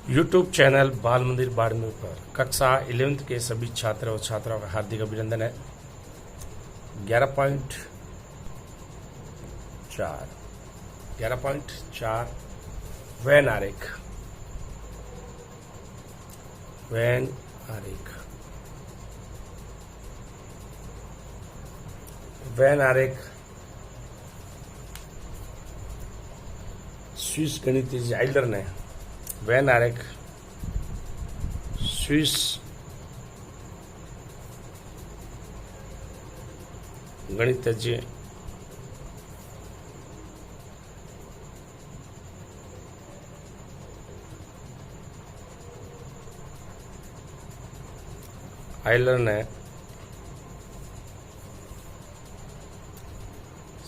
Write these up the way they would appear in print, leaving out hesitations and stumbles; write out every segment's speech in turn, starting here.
YouTube channel बाल मंदिर बाड़मेर पर कक्षा 11th के सभी छात्र और छात्राओं का हार्दिक अभिनंदन है। 11.4 वैन आरेख स्विस गणितज्ञ आइलर ने वैन आरेख स्विस गणितज्ञ आइलर ने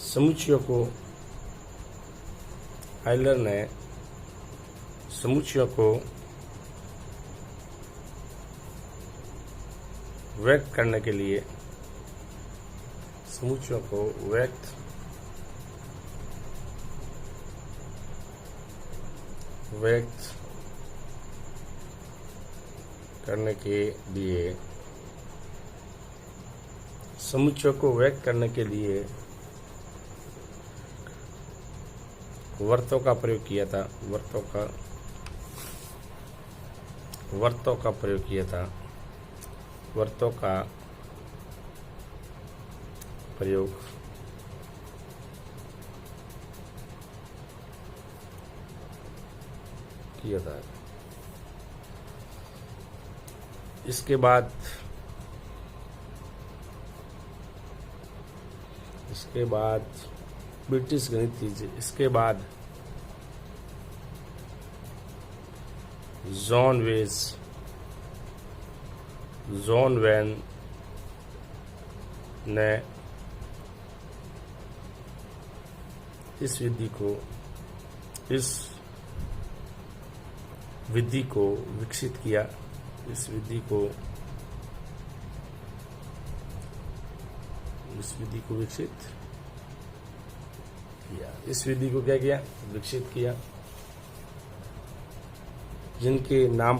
समुच्चयों को व्यक्त करने के लिए वर्तों का प्रयोग किया था। वर्तों का प्रयोग किया था। इसके बाद ब्रिटिश गणितज्ञ जॉन वैन ने इस विधि को विकसित किया। इस विधि को क्या किया? विकसित किया। जिनके नाम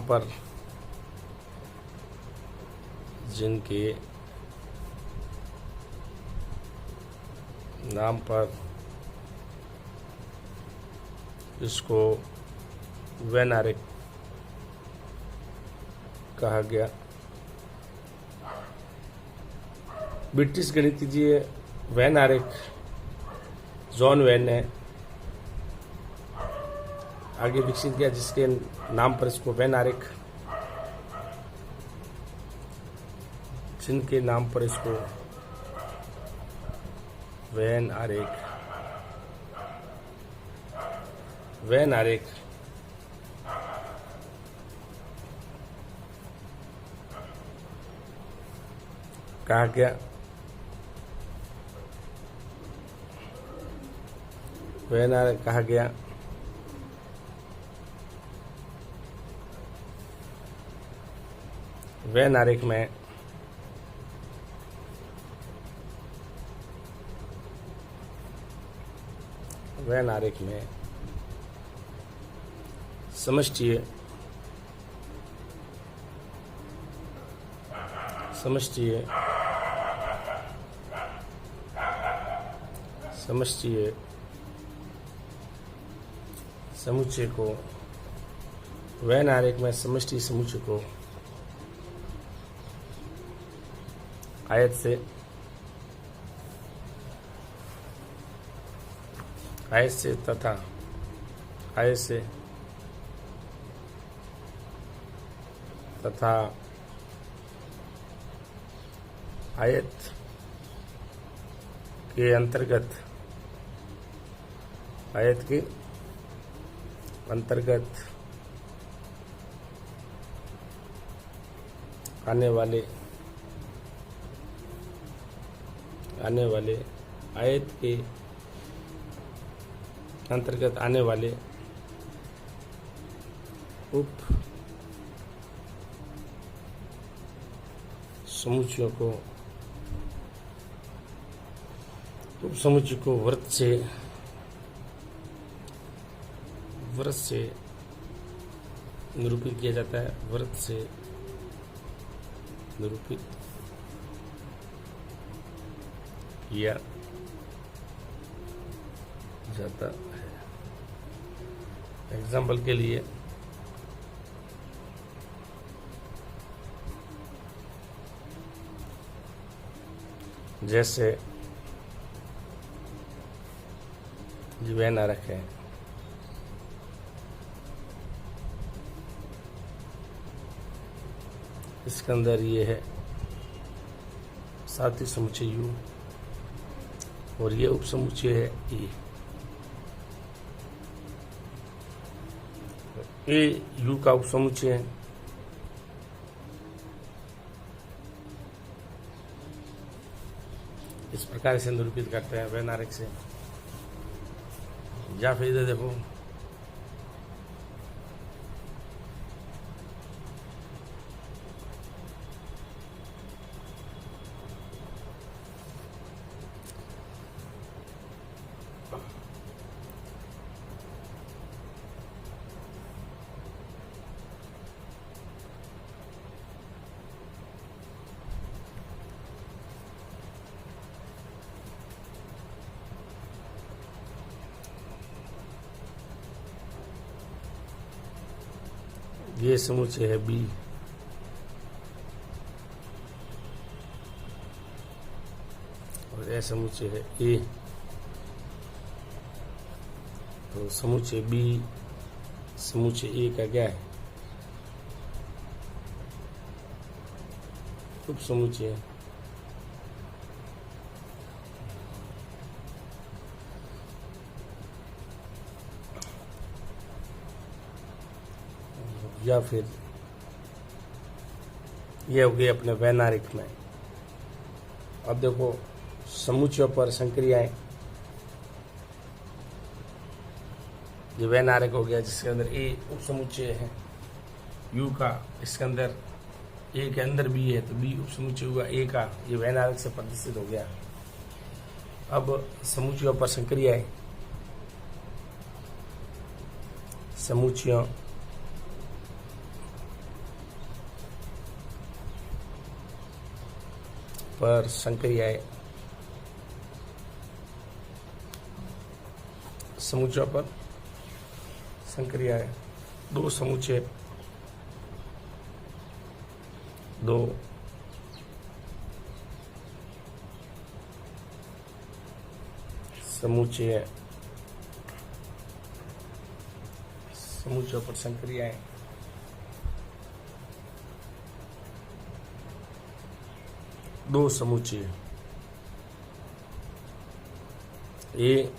पर इसको वैन आरेख कहा गया। ब्रिटिश गणितज्ञ वैन आरेख जॉन वैन ने आगे विकसित किया, जिसके नाम पर इसको वैन आरेख कहा गया। वैन आरेख कहा गया। वैन आरेख में समष्टीय समुच्चय को वैन आरेख में समष्टि समुच्चय को आयत से तथा आयत के अंतर्गत आने वाले आयत के अंतर्गत आने वाले उप समुच्चयों को वृत्त से निरूपित किया जाता है, वृत्त से निरूपित किया जाता है। एग्जाम्पल के लिए जैसे वह ना रखें, इसके अंदर ये है साथी समुच्चय यू और ये उपसमुच्चय है ए यू का उपसमुच्चय है। इस प्रकार से निरूपित करते हैं वैनारिक से। या फिर इधर देखो, ये समुच्चय है बी और यह समुच्चय है ए। तो समुच्चय बी समुच्चय ए का क्या है? उपसमुच्चय है। या फिर ये हो गए अपने वैनारिक में। अब देखो समुच्चयों पर संक्रियाएं, ये वैनारिक हो गया जिसके अंदर ए उपसमुच्चय है यू का, इसके अंदर ए के अंदर बी है तो बी उपसमुच्चय हुआ ए का, ये वैनारिक से प्रतिष्ठित हो गया। अब समुच्चयों पर संक्रियाएं, समुच्चयों पर संक्रियाएं, समुच्चयों पर संक्रियाएं, दो समुच्चय, दो समुच्चय, समुच्चयों पर संक्रियाएं, दो समुच्चय ए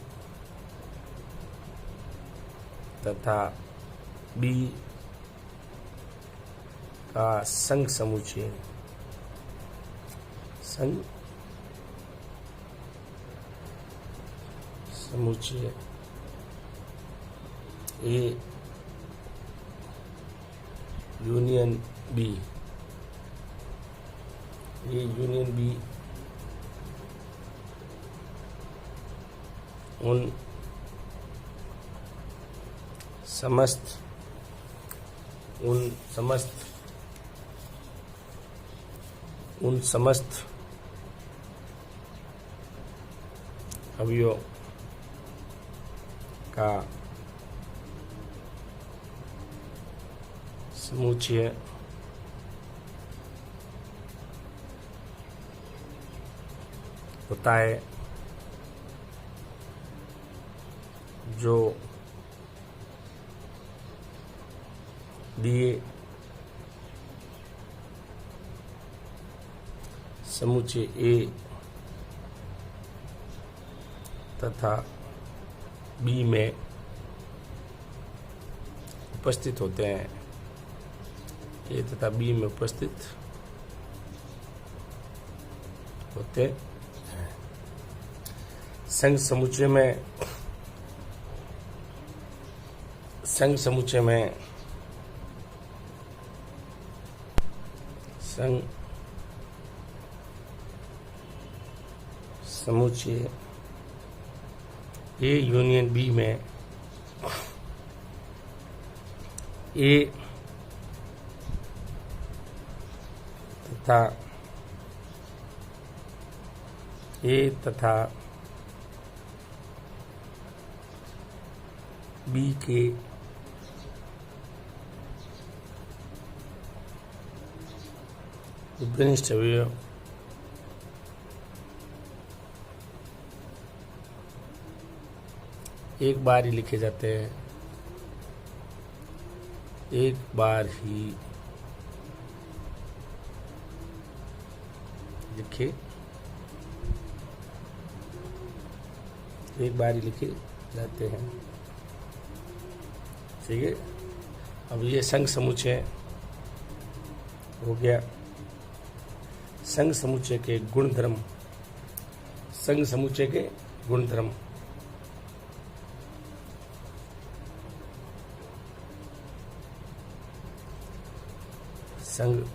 तथा बी का संघ समुच्चय, संघ समुच्चय ए यूनियन बी, ये यूनियन बी उन समस्त अवयवों का समुच्चय होता है जो दिए समुच्चय ए तथा बी में उपस्थित होते हैं, ए तथा बी में उपस्थित होते हैं। संघ समुच्चय में संघ समुच्चय ए यूनियन बी में ए तथा बी के विभिन्न अवयव एक बार ही लिखे जाते हैं, एक बार ही लिखे, एक बार ही लिखे जाते हैं। ठीक है, अब ये संघ समुच्चय हो गया। संघ समुच्चय के गुणधर्म, संघ समुच्चय के गुणधर्म। संघ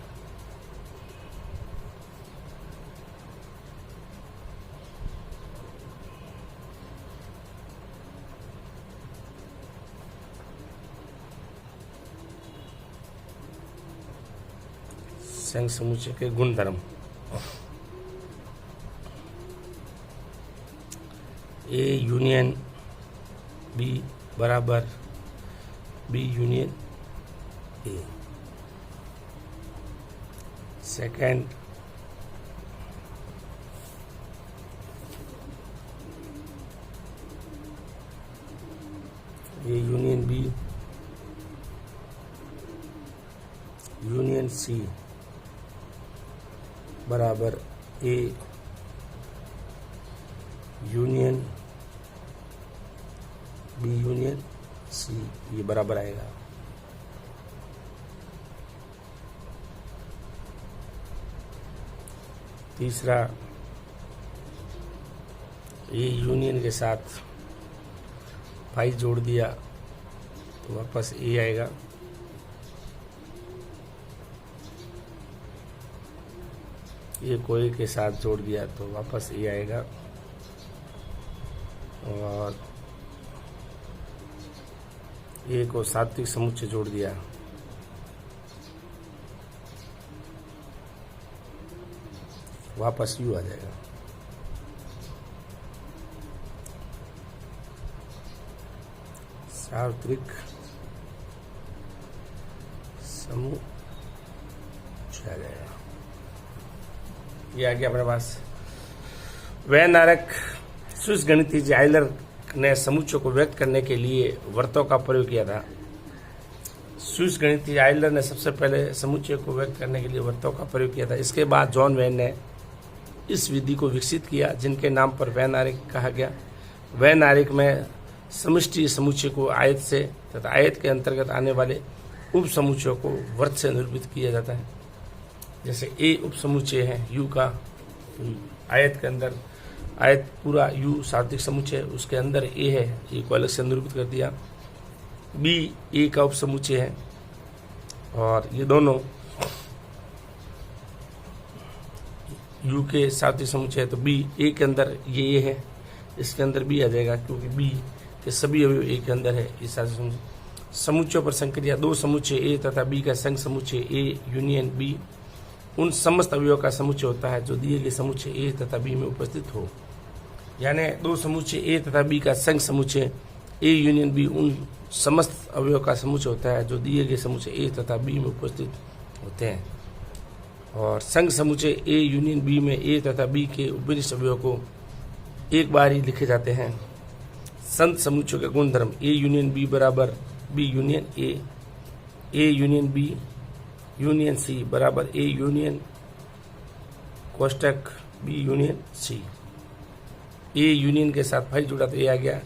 संघ समुच्चय के गुणधर्म। ए यूनियन बी बराबर B union A. Second, A union B union C बराबर A union B union C, ये बराबर आएगा। तीसरा, ए यूनियन के साथ फाई जोड़ दिया तो वापस ए आएगा। ए को ए के साथ जोड़ दिया तो वापस ए आएगा। और ए को सात्विक समुच्चय जोड़ दिया वापस यू आ जाएगा। सार्वत्रिक समुच्चय आ जाएगा। ये आ गया अपने पास। वैनारक स्विस गणितज्ञ आइलर ने समुच्चय को व्यक्त करने के लिए वर्तों का प्रयोग किया था। स्विस गणितज्ञ आइलर ने सबसे पहले समुच्चय को व्यक्त करने के लिए वर्तों का प्रयोग किया था। इसके बाद जॉन वेन ने इस विधि को विकसित किया जिनके नाम पर वैनारिक कहा गया। वैनारिक में समष्टि समुच्चय को आयत से तथा आयत के अंतर्गत आने वाले उप समुच्चयों को वर्त से निरूपित किया जाता है। जैसे ए उप समुच्चय है यू का, आयत के अंदर आयत पूरा यू सार्वत्रिक समुच्चय, उसके अंदर ए है, ए को अलग से निरूपित कर दिया। बी ए का उप समुच्चय है और ये दोनों यू के सार्वत्रिक समुच्चय है, तो बी ए के अंदर ये है, इसके अंदर बी आ जाएगा क्योंकि बी के सभी अवयव ए के अंदर है। इस समुच्चयों पर संक्रिया दो समुच्चय ए तथा बी का संघ समुच्चय ए यूनियन बी उन समस्त अवयवों का समुच्चय होता है जो दिए गए समुच्चय ए तथा बी में उपस्थित हो। यानी दो समुच्चय ए तथा बी का संघ समुच्चय ए यूनियन बी उन समस्त अवयवों का समुच्चय होता है जो दिए गए समुच्चय ए तथा बी में उपस्थित होते हैं। और संघ समुच्चय ए यूनियन बी में ए तथा बी के विभिन्न अवयवों को एक बार ही लिखे जाते हैं। संघ समुच्चय के गुणधर्म ए यूनियन बी बराबर B union A union B union C बराबर ए यूनियन कोष्टक B union C. A union के साथ फाई जुड़ा तो ए आ गया,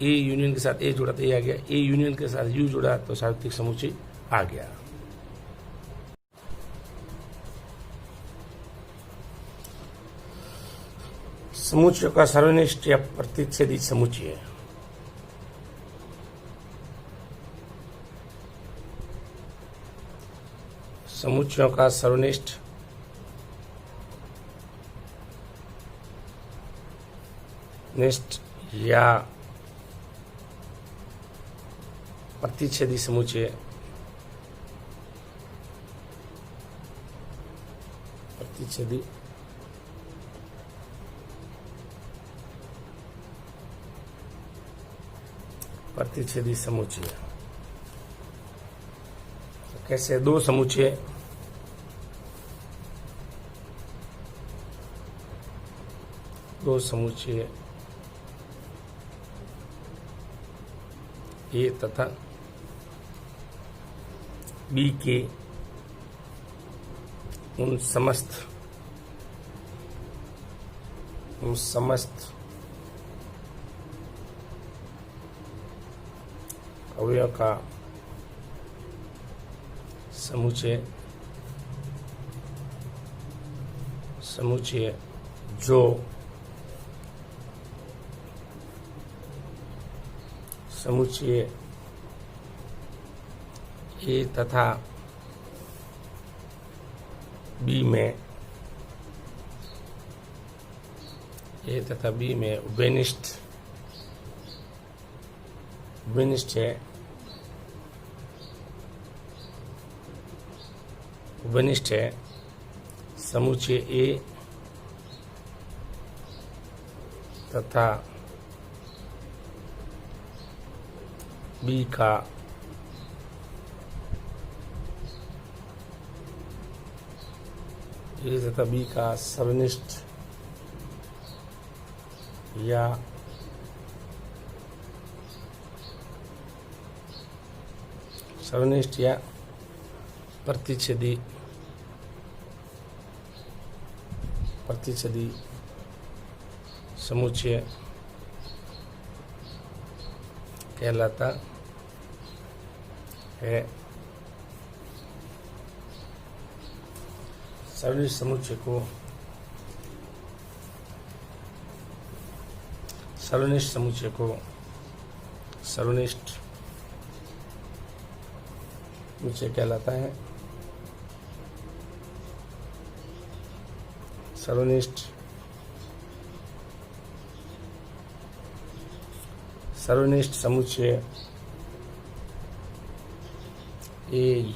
ए यूनियन के साथ ए जुड़ा तो ए आ गया, ए यूनियन के साथ यू जुड़ा तो सार्वत्रिक समुच्चय आ गया। समुच्चय का सर्वनिष्ठ या प्रतिच्छेदी समुच्चय समुच्चयों का सर्वनिष्ठ या प्रतिच्छेदी समुच्चय प्रतिच्छेदी प्रतिच्छेदी समुच्चय। कैसे? दो समुच्चय ए तथा बी के उन समस्त अवयव का समुच्चय जो समुच्चय ए तथा बी में उभयनिष्ठ है समुच्चय ए तथा बी का ए तथा बी का सर्वनिष्ठ या प्रतिच्छेदी समुच्चय कहलाता है। सर्वनिष्ठ समुच्चय को सर्वनिष्ठ समुच्चय कहलाता है। सर्वनिष्ठ समुच्चय ए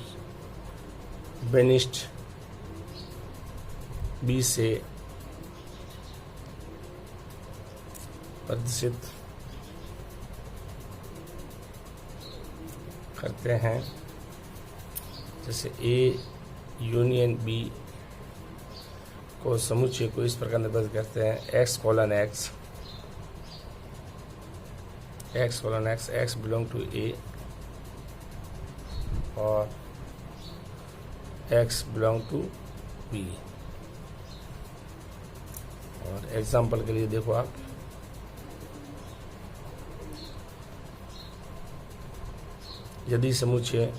उभयनिष्ठ बी से प्रदर्शित करते हैं। जैसे ए यूनियन बी को समुच्चय को इस प्रकार निर्धारित करते हैं। x बिलोंग टू ए और x बिलोंग टू बी। और एग्जाम्पल के लिए देखो आप, यदि समुच्चय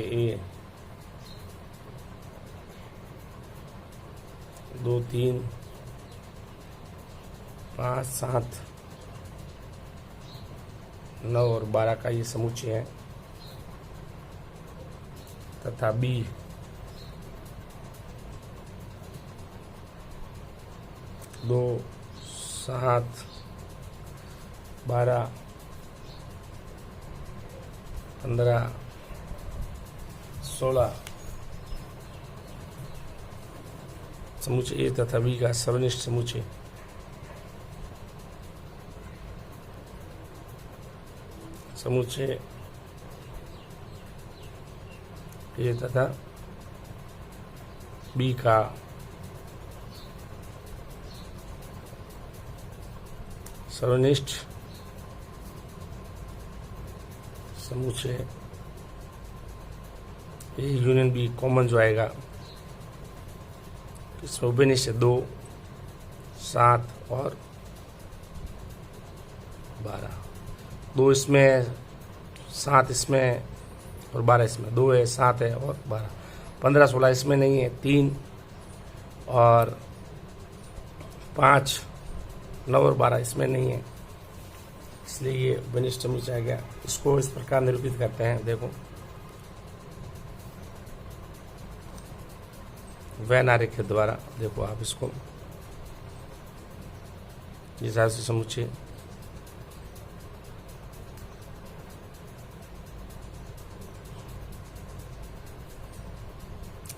ए 2, 3, 5, 7, 9 और 12 का ये समुच्चय है तथा बी 2, 7, 12, 15, 16 समुच्चय ए तथा बी का सर्वनिष्ठ समुच्चय ए तथा बी का सर्वनिष्ठ समुच्चय ए यूनियन बी कॉमन जो आएगा इसमें उभयनिष्ठ 2, 7 और 12। 2 इसमें, 7 इसमें और 12 इसमें। 2 है, 7 है और 12। 15, 16 इसमें नहीं है। 3 और 5, 9 और 12 इसमें नहीं है, इसलिए ये उभयनिष्ठ समुच्चय आ गया। इसको इस प्रकार निरूपित करते हैं। देखो वैन आरेख के द्वारा, देखो आप इसको इस हिसाब से समुच्चय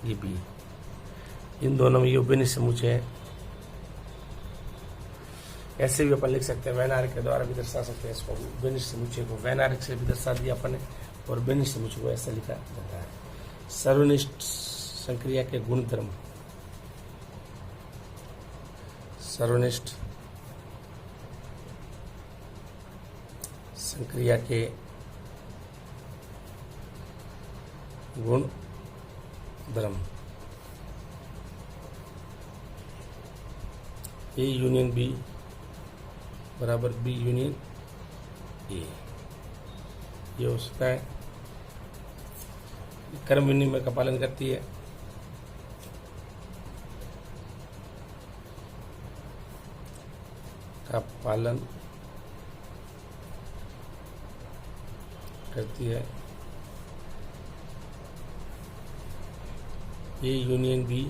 ये बी, इन दोनों में ये उभयनिष्ठ समुच्चय है। ऐसे भी अपन लिख सकते हैं, वैन आरेख के द्वारा भी दर्शा सकते हैं इसको। उभयनिष्ठ समुच्चय को वैन आरेख से भी दर्शा दिया अपन ने, और उभयनिष्ठ समुच्चय को ऐसे लिखा जाता है। सर्वनिष्ठ संक्रिया के गुणधर्म, सर्वनिष्ठ संक्रिया के गुण धर्म, ए यूनियन बी बराबर बी यूनियन ए, ये हो सकता है। कर्म विनिमय का पालन करती है। का पालन करती है। A union B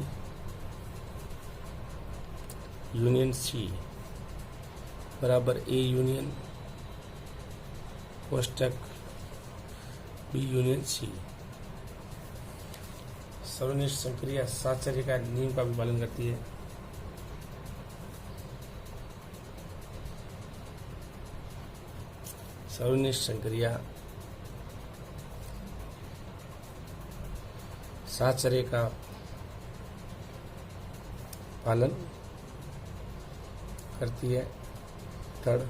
union C बराबर ए यूनियन कोष्टक बी यूनियन सी। सर्वनिष्ठ संक्रिया साहचर्य का नियम का भी पालन करती है। सर्वनिष्ठ संक्रिया साहचर्य का पालन करती है। थर्ड,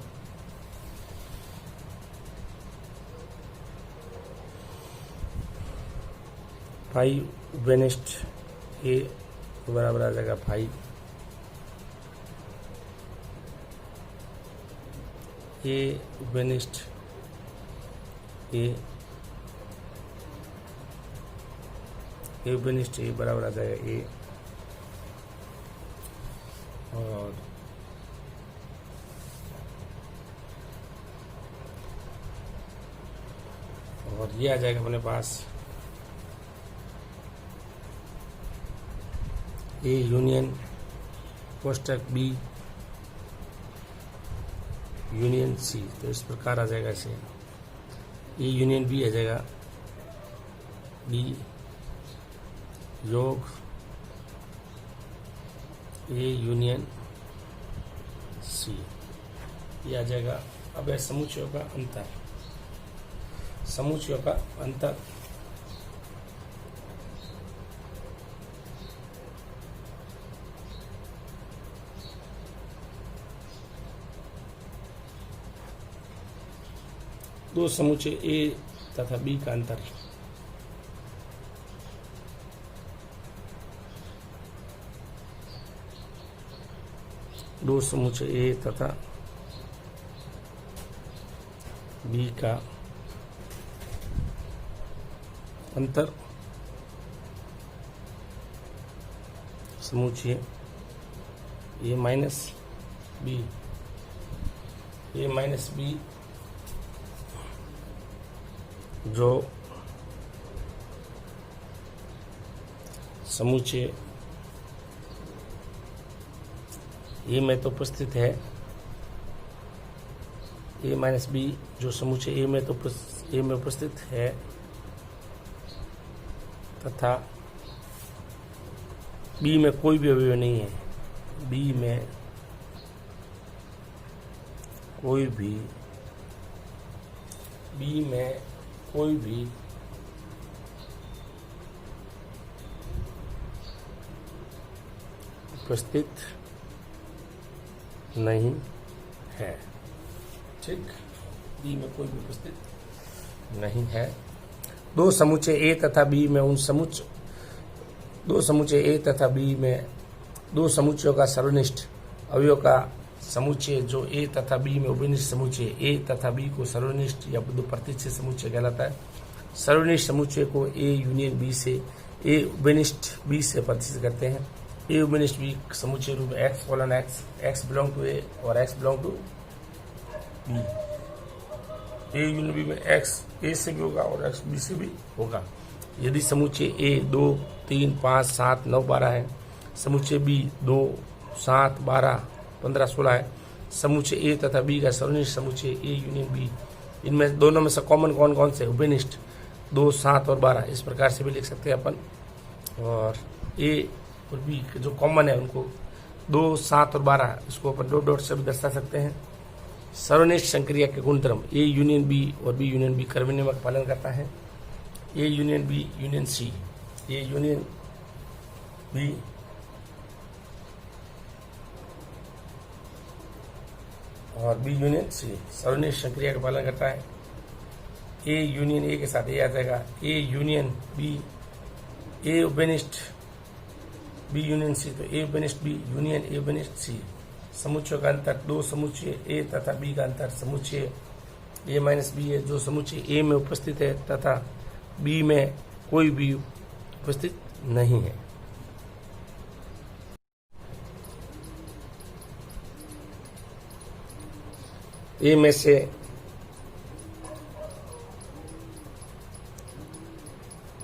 फाइव उभयनिष्ठ ए बराबर आ जाएगा फाइव ए उभयनिष्ठ ए उभयनिष्ठ ए बराबर आ जाएगा ए, और ये आ जाएगा अपने पास ए यूनियन कोष्टक बी यूनियन सी। तो इस प्रकार आ जाएगा इसे, ए यूनियन बी आ जाएगा बी योग ए यूनियन सी, ये आ जाएगा। अब है समुच्चयों का अंतर। समुच्चयों का अंतर दो समुच्चय ए तथा बी का अंतर। दो समुच्चय ए तथा बी का अंतर। समुच्चय ए माइनस बी, ए माइनस बी जो समुच्चय ए में तो उपस्थित है, ए माइनस बी जो समुच्चय ए में तो ए में उपस्थित है तथा बी में कोई भी अवयव नहीं है, बी में कोई भी उपस्थित नहीं है। ठीक, बी में कोई भी उपस्थित नहीं है। दो समुच्चय ए तथा बी में उन समुच्चय दो समुच्चय ए तथा बी में दो समुच्चयों का सर्वनिष्ठ अवयव का समुच्चय जो ए तथा बी में उभयनिष्ठ समुच्चय ए तथा बी को सर्वनिष्ठ या प्रतिच्छेद समुच्चय कहलाता है। सर्वनिष्ठ समुच्चय को ए यूनियन बी से ए उभयनिष्ठ बी से प्रतिच्छेद करते हैं। ए उभयनिष्ठ बी समुच्चय रूप x colon x, x belong to A और x belong to B. A union B में एक्स ए से भी होगा और एक्स बी से भी होगा। यदि समुच्चय ए 2, 3, 5, 7, 9, 12 है, समुच्चय बी 2, 7, 12, 15, 16 है, समुच्चय ए तथा बी का सर्वनिष्ठ समुच्चय ए यूनियन बी, इनमें दोनों में से कॉमन कौन कौन से उभयनिष्ठ 2, 7 और 12, इस प्रकार से भी लिख सकते हैं अपन। और ए और बी जो कॉमन है उनको 2, 7 और 12 इसको अपन डॉट डॉट से भी दर्शा सकते हैं। सर्वनिष्ठ संक्रिया के गुणधर्म ए यूनियन बी और बी यूनियन बी कर्म नियम का पालन करता है। A union B union C, A union B और बी यूनियन सी सर्वनिष्ठ संक्रिया का पालन करता है। ए यूनियन ए के साथ ए आ जाएगा, ए यूनियन बी, ए उपनिष्ठ बी यूनियन सी, तो ए उपनिष्ठ बी यूनियन ए उपनिष्ठ सी। समुच्चय का अंतर 2 समुच्चय ए तथा बी का अंतर समुच्चय ए माइनस बी है, जो समुच्चय ए में उपस्थित है तथा बी में कोई भी उपस्थित नहीं है। ए में से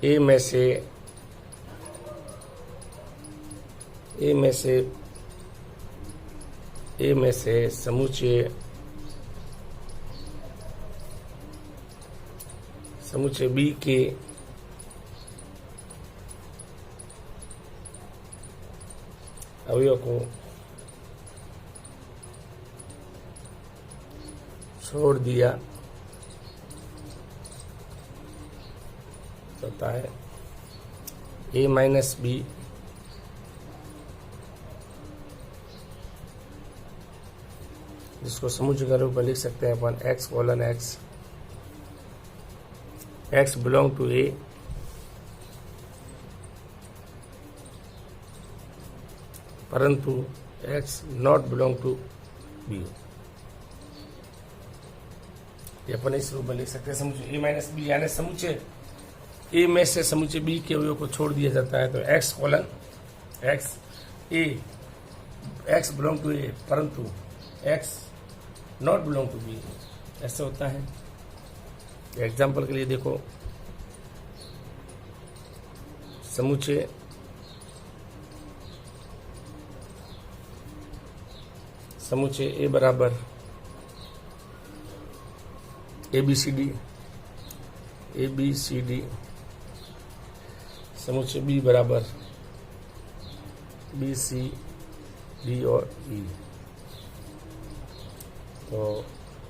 ए में से ए में से ए में से समुच्चय बी के अवयव को छोड़ दिया जाता है। ए माइनस बी जिसको समुच्चय के रूप में लिख सकते हैं अपन x colon x, x belong to A परंतु x not belong to B. ये अपन इस रूप में लिख सकते हैं समुच्चय ए माइनस बी, यानी समुच्चय ए में से समुच्चय बी के अवयव को छोड़ दिया जाता है। तो x colon x A, x belong to A परंतु x not belong to B, ऐसे होता है। एग्जाम्पल के लिए देखो, समुच्चय ए बराबर ए बी सी डी, समुच्चय बी बराबर बी सी डी और ई। तो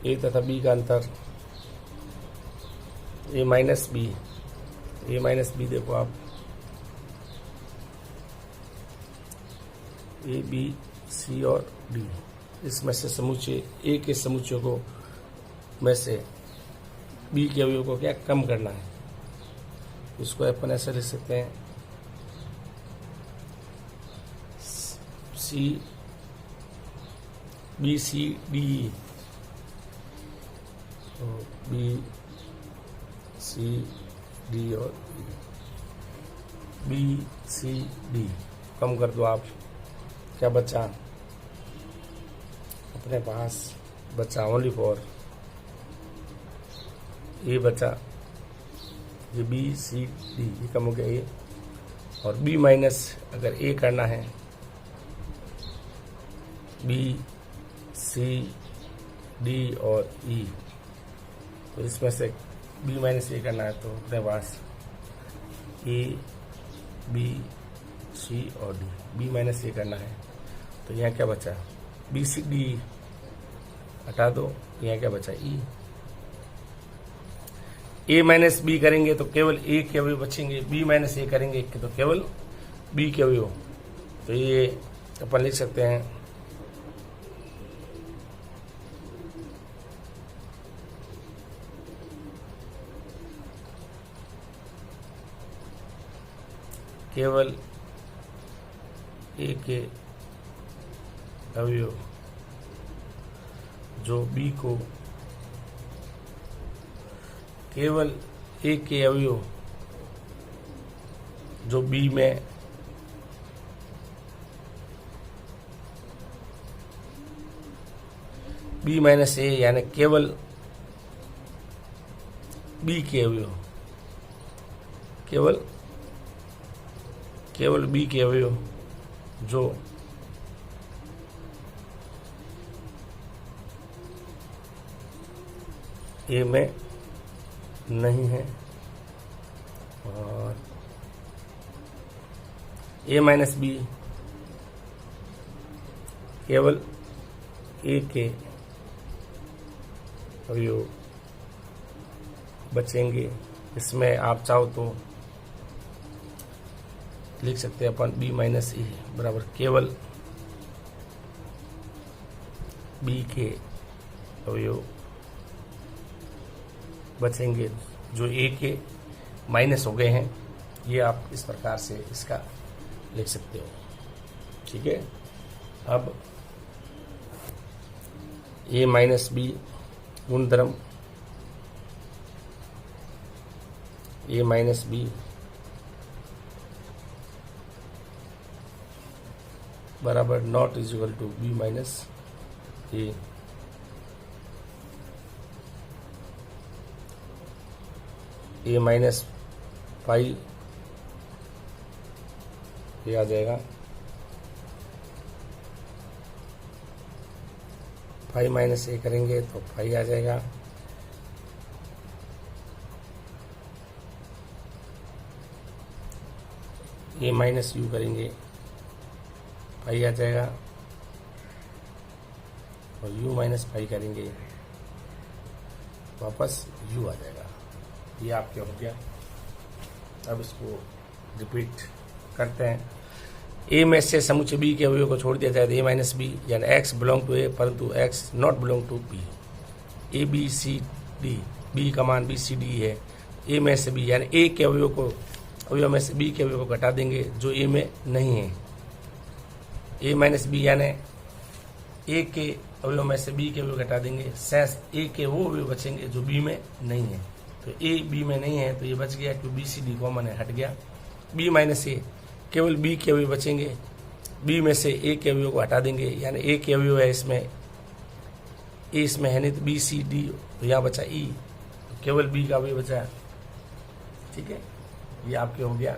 ए तथा बी का अंतर ए माइनस बी देखो आप, ए बी सी और डी, इसमें से समुच्चय ए के समुच्चय को में से बी के अवयव को क्या कम करना है। इसको अपन ऐसे लिख सकते हैं सी बी सी डी, तो बी सी डी और बी सी डी कम कर दो आप, क्या बचा अपने पास? बचा ओनली फॉर ए बचा, ये बी सी डी ये कम हो गया ए, और बी माइनस अगर ए करना है बी सी डी और ई, तो इसमें से बी माइनस ए करना है। तो अपने पास ए बी सी और डी, बी माइनस ए करना है तो यहाँ क्या बचा? बी सी डी हटा दो, यहाँ क्या बचा? ई। ए माइनस बी करेंगे तो केवल ए के अवयव बचेंगे, बी माइनस ए करेंगे तो केवल बी के अवयव। तो ये अपन लिख सकते हैं केवल ए के अवयव जो बी को, केवल ए के अवयव जो बी में बी माइनस ए यानी केवल बी के अवयव, केवल बी के अवयव जो ए में नहीं है और ए माइनस बी केवल ए के अवयव बचेंगे। इसमें आप चाहो तो लिख सकते हैं अपन बी माइनस ए बराबर केवल बी के अवयव बचेंगे जो ए के माइनस हो गए हैं। ये आप इस प्रकार से इसका लिख सकते हो। ठीक है, अब ए माइनस बी गुणधर्म ए माइनस बी बराबर not is equal to B minus A minus phi ये आ जाएगा पाई माइनस ए करेंगे तो पाई आ जाएगा। ए माइनस यू करेंगे पाई आ जाएगा और यू माइनस पाई करेंगे वापस यू आ जाएगा। ये आपके हो गया। अब इसको रिपीट करते हैं। ए में से समुच्चय बी के अवयव को छोड़ दिया जाए तो ए माइनस बी यानी एक्स बिलोंग टू ए परंतु x not belong to B. A B C D B का मान बी सी डी है। ए में से बी यानी ए के अवयव में से बी के अवयव को घटा देंगे जो ए में नहीं है। ए माइनस बी यानी ए के अवयव में से बी के अवयव घटा देंगे शेष ए के वो अवयव बचेंगे जो बी में नहीं है। तो ए बी में नहीं है तो ये बच गया क्योंकि बी सी डी कॉमन है, हट गया। बी माइनस ए केवल बी के अवयव बचेंगे। बी में से ए के अवयव को हटा देंगे यानी ए के अवयव है इसमें, ए इसमें है नहीं तो बी सी डी तो यहाँ बचा ई, तो केवल बी का अवयव बचा। ठीक है, ये आपके हो गया।